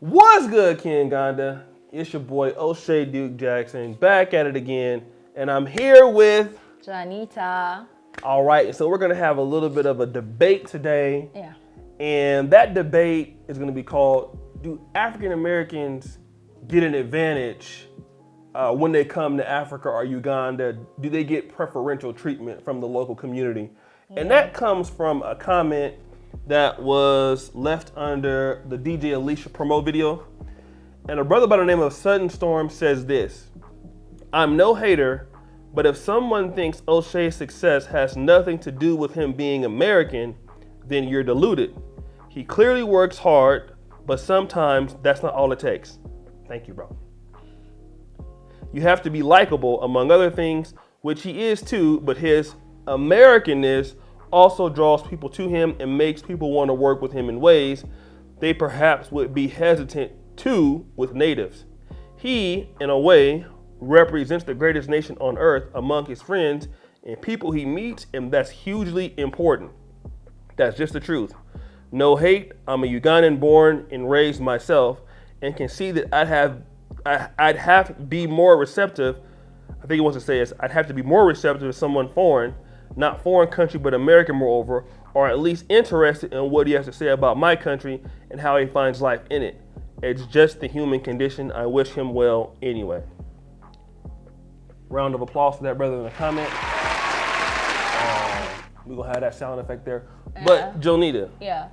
What's good, Uganda? It's your boy Oshay Duke Jackson back at it again, and I'm here with Joanita. All right, so we're gonna have a little bit of a debate today. Yeah. And that debate is gonna be called, do African Americans get an advantage when they come to Africa or Uganda? Do they get preferential treatment from the local community? And that comes from a comment that was left under the DJ Alicia promo video. And a brother by the name of Sudden Storm says this: I'm no hater, but if someone thinks Oshay's success has nothing to do with him being American, then you're deluded. He clearly works hard, but sometimes that's not all it takes. Thank you, bro. You have to be likable, among other things, which he is too, but his Americanness also draws people to him and makes people want to work with him in ways they perhaps would be hesitant to with natives. He, in a way, represents the greatest nation on earth among his friends and people he meets, and that's hugely important. That's just the truth. No hate, I'm a Ugandan born and raised myself and can see that I'd have to be more receptive. I think he wants to say is I'd have to be more receptive to someone foreign, not foreign country, but American moreover, or at least interested in what he has to say about my country and how he finds life in it. It's just the human condition. I wish him well anyway. Round of applause for that brother in the comment. We're going to have that sound effect there. But Joanita,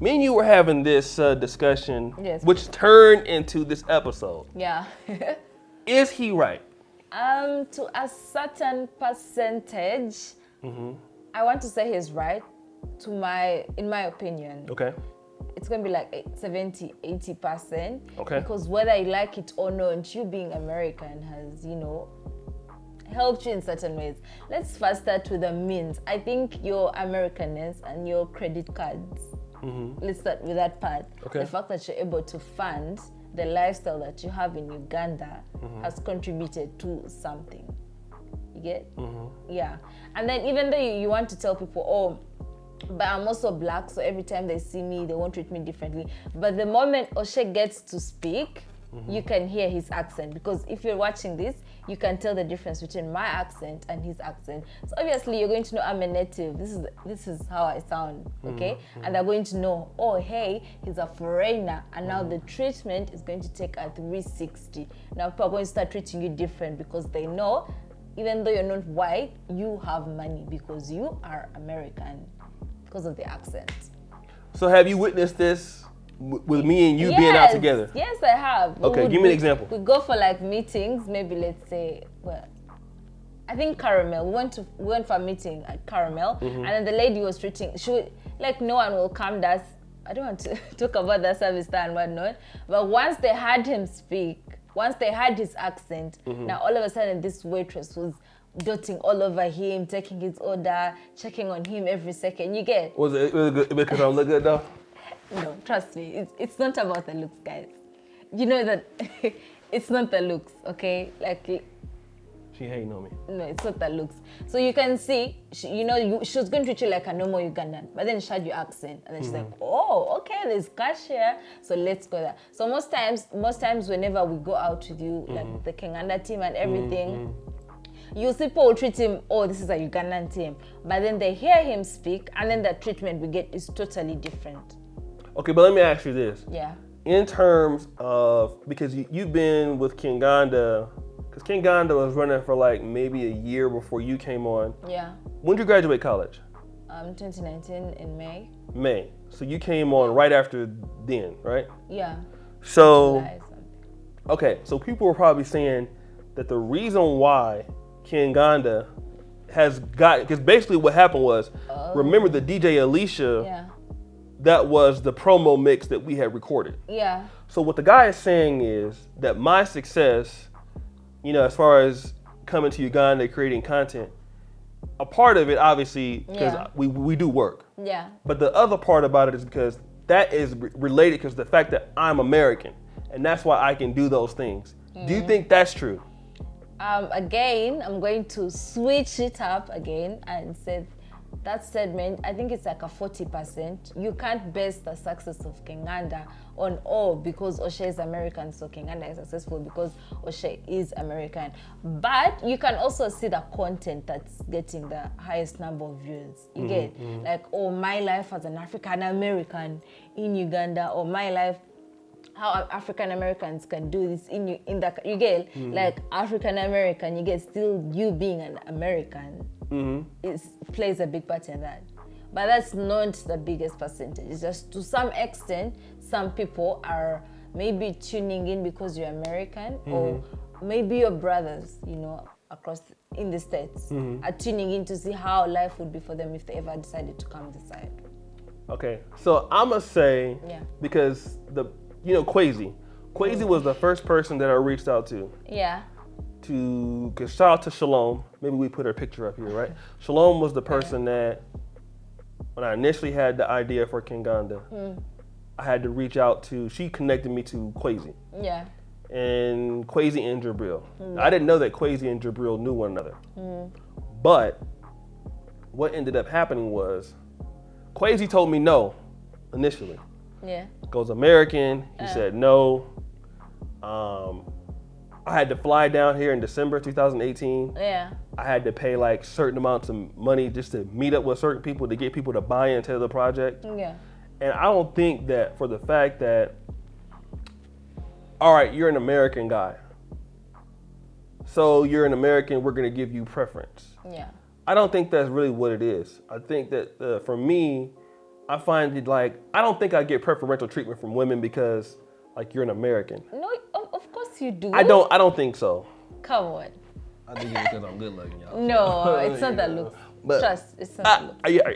me and you were having this discussion, which turned into this episode. Yeah. Is he right? To a certain percentage, I want to say he's right. In my opinion. Okay. It's going to be like 70, 80%. Okay. Because whether you like it or not, you being American has, helped you in certain ways. Let's first start with the means. I think your Americanness and your credit cards, let's start with that part. Okay. The fact that you're able to fund the lifestyle that you have in Uganda has contributed to something. You get? Yeah. And then even though you want to tell people, but I'm also black, so every time they see me, they won't treat me differently. But the moment Oshay gets to speak, you can hear his accent, because if you're watching this, you can tell the difference between my accent and his accent. So obviously you're going to know I'm a native. This is how I sound, okay? And they're going to know, oh hey, he's a foreigner, and now the treatment is going to take a 360. Now people are going to start treating you different because they know, even though you're not white, you have money because you are American, because of the accent. So have you witnessed this with me and you being out together? Yes, I have. Okay, give me an example. We go for like meetings, maybe let's say, I think Caramel. We went for a meeting at Caramel, and then the lady was treating, no one will come to us. I don't want to talk about the service there and whatnot, but once they had him speak, once they had his accent, now all of a sudden this waitress was doting all over him, taking his order, checking on him every second. You get? Was it good because I look good though? No, trust me, it's not about the looks, guys. You know that it's not the looks, okay? She hating on me. No, it's not the looks. So you can see, she was going to treat you like a normal Ugandan, but then she had your accent, and then she's like, oh, okay, there's cash here, so let's go there. So most times whenever we go out with you, like the Kinganda team and everything, you see people treat him, oh, this is a Ugandan team, but then they hear him speak, and then the treatment we get is totally different. Okay, but let me ask you this. Yeah. In terms of, because you've been with Kinganda, because Kinganda was running for like maybe a year before you came on. Yeah. When did you graduate college? 2019 in May. May. So you came on right after then, right? Yeah. So, okay, so people were probably saying that the reason why Kinganda has got, because basically what happened was, remember the DJ Alicia, that was the promo mix that we had recorded. Yeah. So what the guy is saying is that my success, as far as coming to Uganda, creating content, a part of it, obviously, because we do work. Yeah. But the other part about it is because that is related because the fact that I'm American, and that's why I can do those things. Do you think that's true? Again, I'm going to switch it up again and say that segment, I think it's like a 40%. You can't base the success of Kinganda on because Oshay is American, so Kinganda is successful because Oshay is American. But you can also see the content that's getting the highest number of views. You get like, my life as an African American in Uganda, or my life, how African Americans can do this you get like African American, you get still you being an American plays a big part in that. But that's not the biggest percentage. It's just to some extent, some people are maybe tuning in because you're American, or maybe your brothers, across in the States are tuning in to see how life would be for them if they ever decided to come this side. Okay, so I'm gonna say, because Quasi was the first person that I reached out to. Yeah. Cause shout out to Shalom. Maybe we put her picture up here, right? Shalom was the person that, when I initially had the idea for Kinganda, I had to reach out to. She connected me to Quasi. Yeah. And Quasi and Jabril. I didn't know that Quasi and Jabril knew one another. But what ended up happening was, Quasi told me no initially. Yeah. Goes American. He said no. I had to fly down here in December 2018. Yeah. I had to pay like certain amounts of money just to meet up with certain people to get people to buy into the project. Yeah. And I don't think that for the fact that, all right, you're an American guy, so you're an American, we're gonna give you preference. Yeah. I don't think that's really what it is. I think that for me, I find it like, I don't think I get preferential treatment from women because like you're an American. No, of course you do. I don't think so. Come on. I think it's because I'm good looking, y'all. No, it's not that look. Trust, it's not that look. Yeah,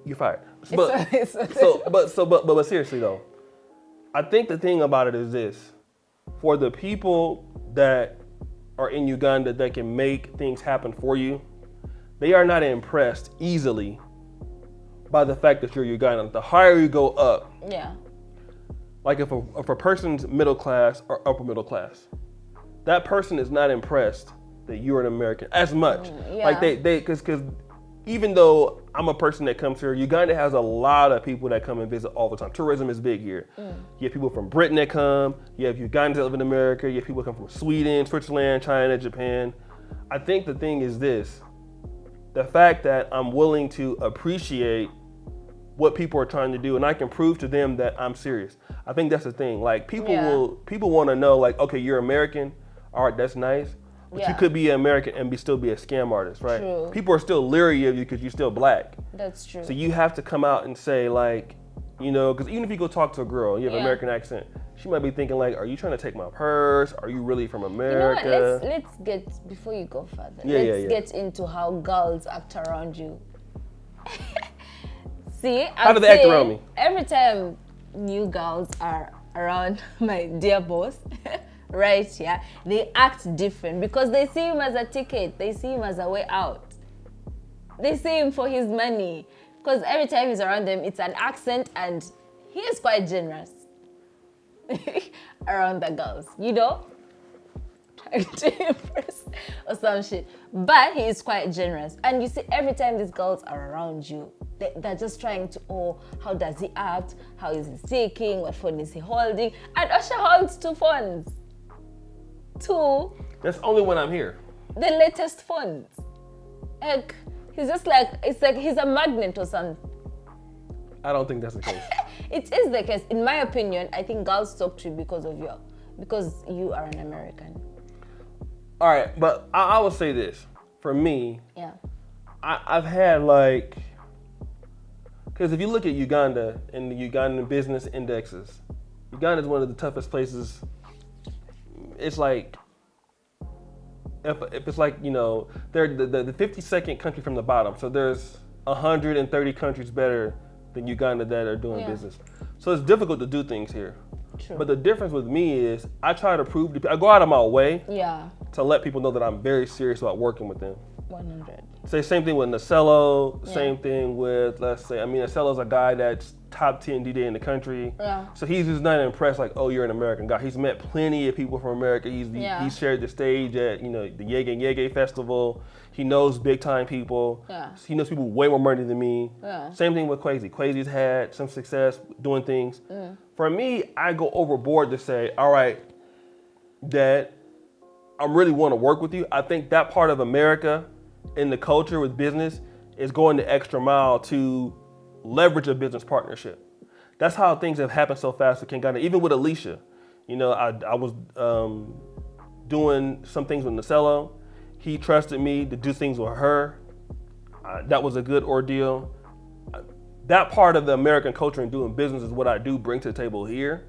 you're fired. But seriously though, I think the thing about it is this: for the people that are in Uganda that can make things happen for you, they are not impressed easily by the fact that you're Ugandan. The higher you go up, like if a person's middle class or upper middle class, that person is not impressed that you're an American as much. Like because even though I'm a person that comes here, Uganda has a lot of people that come and visit all the time. Tourism is big here. You have people from Britain that come. You have Ugandans that live in America. You have people that come from Sweden, Switzerland, China, Japan. I think the thing is this: the fact that I'm willing to appreciate what people are trying to do, and I can prove to them that I'm serious. I think that's the thing. Like people want to know, like, okay, you're American, all right, that's nice, but you could be American and still be a scam artist, right? True. People are still leery of you because you're still black. That's true. So you have to come out and say, like, because even if you go talk to a girl, and you have an American accent, she might be thinking like, are you trying to take my purse? Are you really from America? You know what? Let's get, before you go further, let's get into how girls act around you. See, how do they act around me? Every time new girls are around my dear boss, right? Yeah, they act different because they see him as a ticket. They see him as a way out. They see him for his money. Because every time he's around them, it's an accent, and he is quite generous around the girls, trying to impress or some shit. But he is quite generous. And you see, every time these girls are around you, they're just trying to, how does he act? How is he speaking? What phone is he holding? And Oshay holds 2 phones. 2. That's only when I'm here. The latest phones. Like, he's just like, it's like he's a magnet or something. I don't think that's the case. It is the case. In my opinion, I think girls talk to you because you are an American. All right, but I will say this. For me, I've had because if you look at Uganda and the Ugandan business indexes, Uganda is one of the toughest places. It's like, if it's like, they're the 52nd country from the bottom. So there's 130 countries better than Uganda that are doing business. So it's difficult to do things here. True. But the difference with me is I try to I go out of my way to let people know that I'm very serious about working with them. 100. Say same thing with Nacello, same thing with, let's say, Nacello's a guy that's top 10 DJ in the country. Yeah. So he's just not impressed like, oh, you're an American guy. He's met plenty of people from America. He's shared the stage at, the Yege Festival. He knows big time people. Yeah. He knows people with way more money than me. Yeah. Same thing with Quasi. Quasi's had some success doing things. For me, I go overboard to say, all right, Dad, I really want to work with you. I think that part of America in the culture with business is going the extra mile to leverage a business partnership. That's how things have happened so fast with Uganda. Even with Alicia, I was doing some things with Nacello. He trusted me to do things with her. That was a good ordeal. That part of the American culture and doing business is what I do bring to the table here.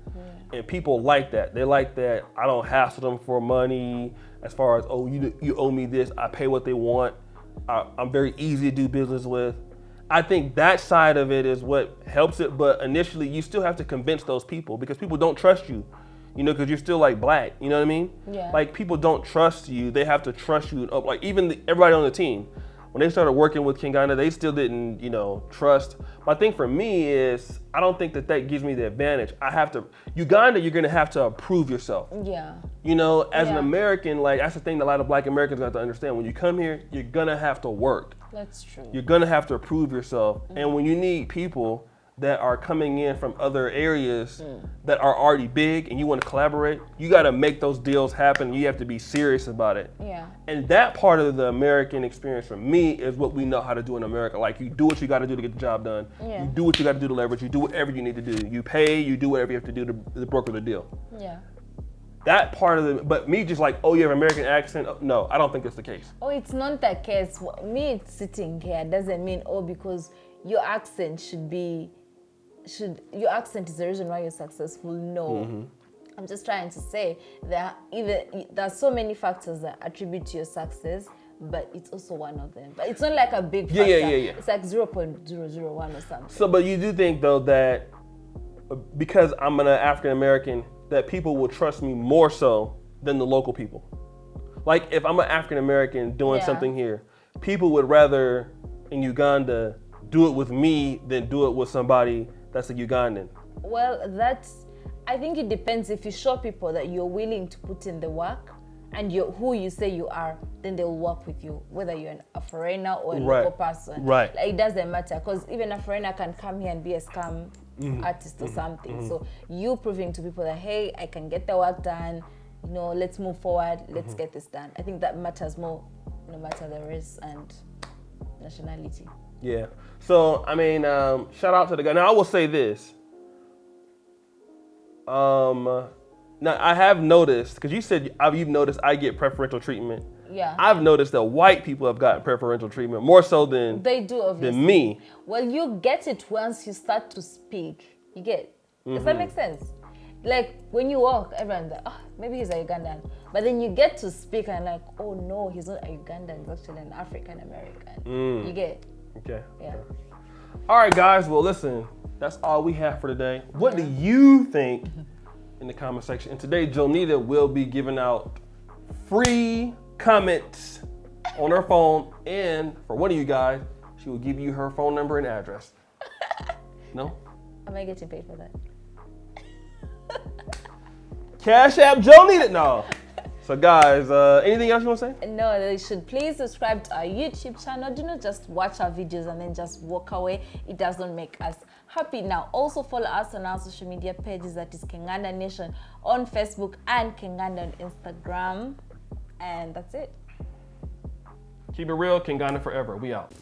And people like that. They like that I don't hassle them for money as far as, oh, you owe me this. I pay what they want. I'm very easy to do business with. I think that side of it is what helps it. But initially, you still have to convince those people because people don't trust you, because you're still like black. You know what I mean? Yeah. Like people don't trust you. They have to trust you. Like even everybody on the team. When they started working with Uganda, they still didn't, trust. But I think for me is, I don't think that gives me the advantage. Uganda, you're gonna have to prove yourself. Yeah. As an American, like that's the thing that a lot of black Americans have to understand. When you come here, you're gonna have to work. That's true. You're gonna have to prove yourself. And when you need people that are coming in from other areas that are already big and you want to collaborate, you got to make those deals happen. You have to be serious about it. Yeah. And that part of the American experience for me is what we know how to do in America. Like you do what you got to do to get the job done. Yeah. You do what you got to do to leverage. You do whatever you need to do. You pay, you do whatever you have to do to broker the deal. Yeah. That part of but me just like, oh, you have an American accent. No, I don't think that's the case. Oh, it's not the case. Me sitting here doesn't mean, because your accent your accent is the reason why you're successful. No. I'm just trying to say that there's so many factors that attribute to your success, but it's also one of them. But it's not like a big factor. Yeah. It's like 0.001 or something. So, but you do think though that because I'm an African American, that people will trust me more so than the local people. Like if I'm an African American doing something here, people would rather in Uganda do it with me than do it with somebody that's a Ugandan. Well, I think it depends. If you show people that you're willing to put in the work and you're who you say you are, then they'll work with you, whether you're a foreigner or a local person. Right. Like, it doesn't matter, because even a foreigner can come here and be a scam artist or something. So you proving to people that, hey, I can get the work done, let's move forward, let's get this done. I think that matters more, no matter the race and nationality. Yeah. So, shout out to the guy. Now, I will say this. Now, I have noticed, because you said you've noticed I get preferential treatment. Yeah. I've noticed that white people have gotten preferential treatment more so than they do, obviously. Than me. Well, you get it once you start to speak. You get. Does that make sense? Like when you walk, everyone's like, oh, maybe he's a Ugandan. But then you get to speak and like, oh no, he's not a Ugandan, he's actually an African American. You get. Okay. Yeah. All right, guys. Well, listen, that's all we have for today. What do you think in the comment section? And today, Joanita will be giving out free comments on her phone. And for one of you guys, she will give you her phone number and address. No? Am I getting paid for that? Cash App Joanita. No. So guys, anything else you want to say? No, they should please subscribe to our YouTube channel. Do not just watch our videos and then just walk away. It doesn't make us happy. Now, also follow us on our social media pages. That is Kenganda Nation on Facebook and Kenganda on Instagram. And that's it. Keep it real, Kenganda forever. We out.